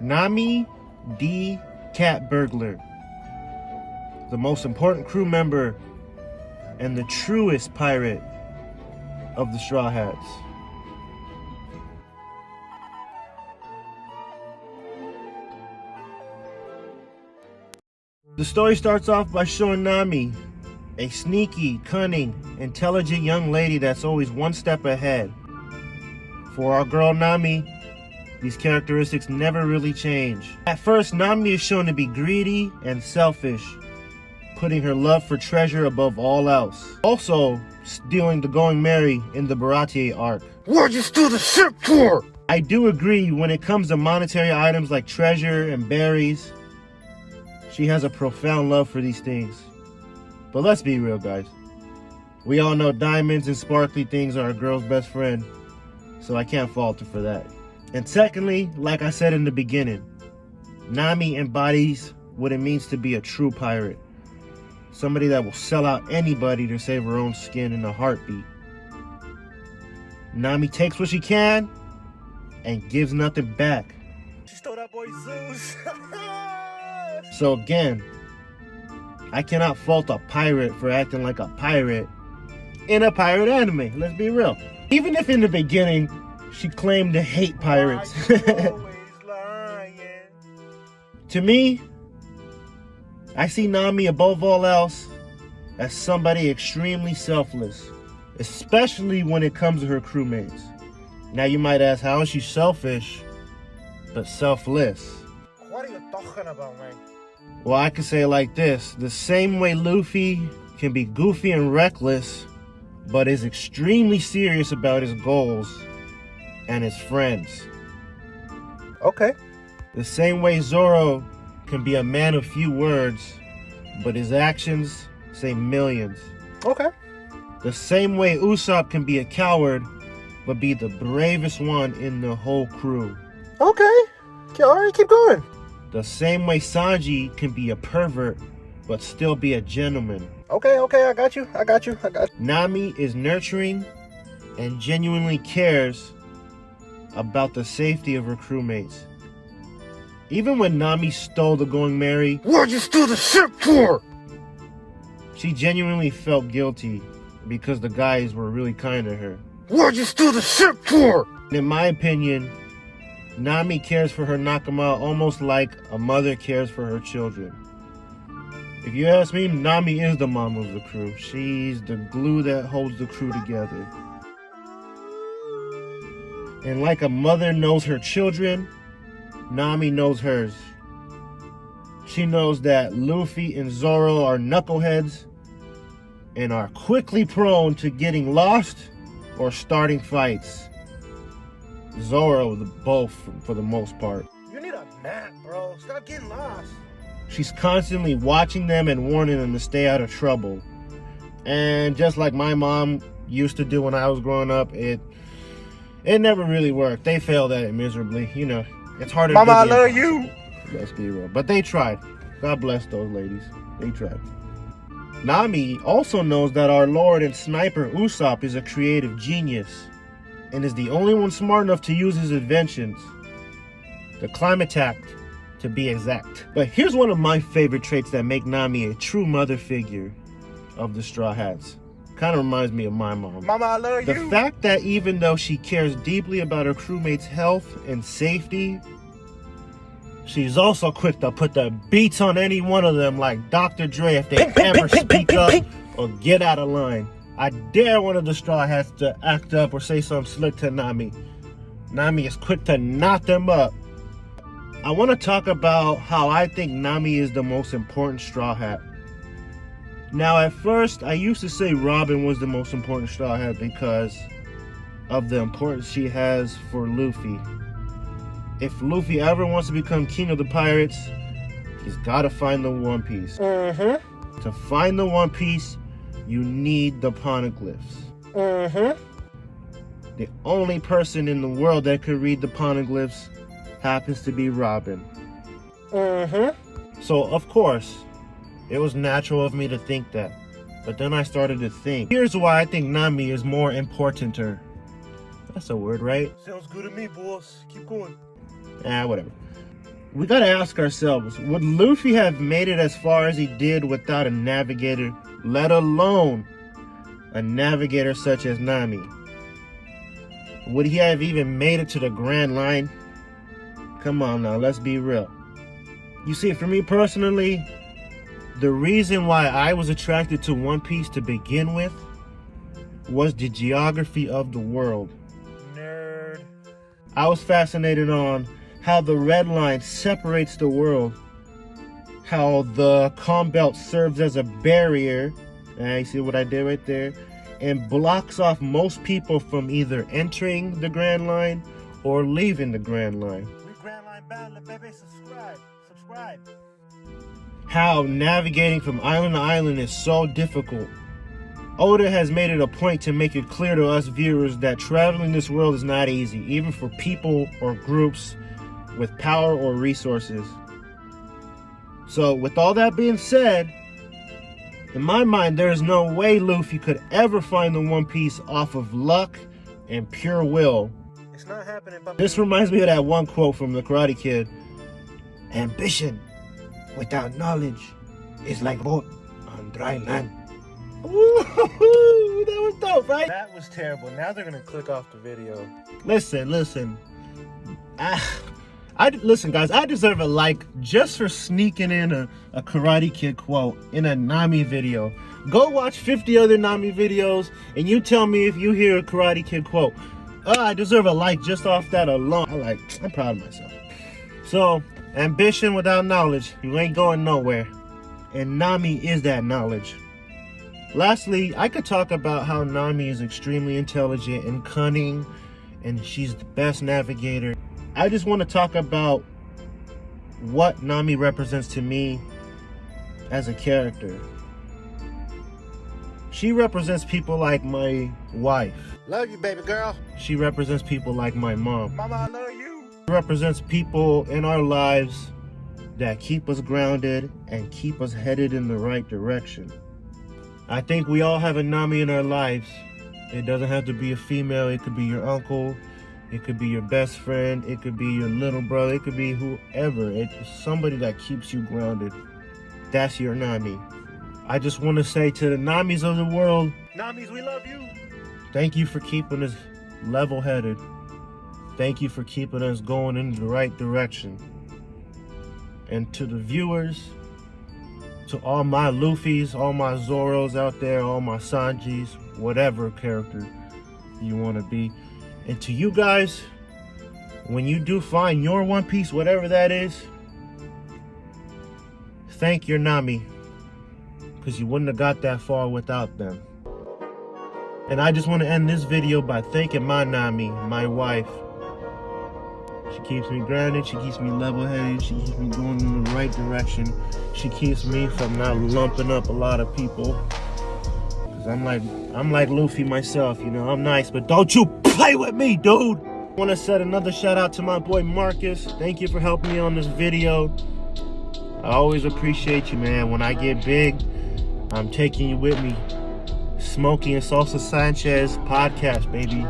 Nami D. Cat Burglar, the most important crew member and the truest pirate of the Straw Hats. The story starts off by showing Nami, a sneaky, cunning, intelligent young lady that's always one step ahead. For our girl Nami, these characteristics never really change. At first, Nami is shown to be greedy and selfish, putting her love for treasure above all else. Also, stealing the Going Merry in the Baratier arc. What'd you steal the ship for? I do agree when it comes to monetary items like treasure and berries. She has a profound love for these things. But let's be real, guys. We all know diamonds and sparkly things are a girl's best friend, so I can't fault her for that. And secondly, like I said in the beginning, Nami embodies what it means to be a true pirate. Somebody that will sell out anybody to save her own skin in a heartbeat. Nami takes what she can and gives nothing back. She stole that boy Zeus. So again, I cannot fault a pirate for acting like a pirate in a pirate anime. Let's be real. Even if in the beginning she claimed to hate pirates. To me, I see Nami above all else as somebody extremely selfless, especially when it comes to her crewmates. Now you might ask, how is she selfish but selfless? What are you talking about, man? Well, I could say it like this. The same way Luffy can be goofy and reckless, but is extremely serious about his goals and his friends. Okay. The same way Zoro can be a man of few words, but his actions say millions. Okay. The same way Usopp can be a coward, but be the bravest one in the whole crew. Okay. Alright, keep going. The same way Sanji can be a pervert, but still be a gentleman. Okay, I got you. Nami is nurturing and genuinely cares about the safety of her crewmates. Even when Nami stole the Going Merry, What'd you steal the ship for? she genuinely felt guilty because the guys were really kind to her. What'd you steal the ship for? In my opinion, Nami cares for her Nakama almost like a mother cares for her children. If you ask me, Nami is the mom of the crew. She's the glue that holds the crew together. And like a mother knows her children, Nami knows hers. She knows that Luffy and Zoro are knuckleheads and are quickly prone to getting lost or starting fights. Zoro, both for the most part. You need a nap, bro. Stop getting lost. She's constantly watching them and warning them to stay out of trouble. And just like my mom used to do when I was growing up, it never really worked. They failed at it miserably. You know, it's harder Mama, to I do. love you. Let's be real. But they tried. God bless those ladies. They tried. Nami also knows that our lord and sniper Usopp is a creative genius and is the only one smart enough to use his inventions. The climate attack, to be exact. But here's one of my favorite traits that make Nami a true mother figure of the Straw Hats. Kind of reminds me of my mom. Mama, I love The you. fact that even though she cares deeply about her crewmates' health and safety, she's also quick to put the beats on any one of them like Dr. Dre if they ever speak up or get out of line. I dare one of the Straw Hats to act up or say something slick to Nami. Nami is quick to knock them up. I want to talk about how I think Nami is the most important Straw Hat. Now, at first, I used to say Robin was the most important Straw Hat because of the importance she has for Luffy. If Luffy ever wants to become king of the pirates, he's got to find the One Piece. To find the One Piece, you need the poneglyphs. The only person in the world that could read the poneglyphs happens to be Robin. So, of course, it was natural of me to think that. But then I started to think. Here's why I think Nami is more important to her. That's a word, right? Sounds good to me, boss. Keep going. Whatever. we gotta ask ourselves, would Luffy have made it as far as he did without a navigator, let alone a navigator such as Nami? Would he have even made it to the Grand Line? Come on now, let's be real. You see, for me personally, the reason why I was attracted to One Piece to begin with was the geography of the world. Nerd. I was fascinated on how the red line separates the world, how the calm belt serves as a barrier, you see what I did right there, and blocks off most people from either entering the Grand Line or leaving the Grand Line. We Grand Line Battle, baby. Subscribe. How navigating from island to island is so difficult. Oda has made it a point to make it clear to us viewers that traveling this world is not easy, even for people or groups with power or resources. So with all that being said, in my mind, there is no way Luffy could ever find the One Piece off of luck and pure will. It's not happening, but This reminds me of that one quote from the Karate Kid. Ambition without knowledge is like a boat on dry land. Ooh, that was dope, right? that was terrible. Now they're gonna click off the video. Listen. Listen, guys, I deserve a like just for sneaking in a Karate Kid quote in a Nami video. Go watch 50 other Nami videos and you tell me if you hear a Karate Kid quote. I deserve a like just off that alone. I'm proud of myself. So, ambition without knowledge, you ain't going nowhere. And Nami is that knowledge. Lastly, I could talk about how Nami is extremely intelligent and cunning, and she's the best navigator. I just want to talk about what Nami represents to me as a character. She represents people like my wife. Love you, baby girl. She represents people like my mom. Mama, I love you. She represents people in our lives that keep us grounded and keep us headed in the right direction. I think we all have a Nami in our lives. It doesn't have to be a female. It could be your uncle. It could be your best friend. It could be your little brother. It could be whoever. It's somebody that keeps you grounded. That's your Nami. I just want to say to the Namis of the world, Namis, we love you. thank you for keeping us level-headed. Thank you for keeping us going in the right direction. And to the viewers, to all my Luffys, all my Zoros out there, all my Sanjis, whatever character you want to be. And to you guys, when you do find your One Piece, whatever that is, thank your Nami, because you wouldn't have got that far without them. And I just want to end this video by thanking my Nami, my wife. She keeps me grounded, she keeps me level-headed, she keeps me going in the right direction. She keeps me from not lumping up a lot of people. Cause I'm like Luffy myself, you know, I'm nice, but don't you play with me, dude! I wanna set another shout out to my boy Marcus. Thank you for helping me on this video. I always appreciate you, man. When I get big, I'm taking you with me. Smokey and Salsa Sanchez podcast, baby.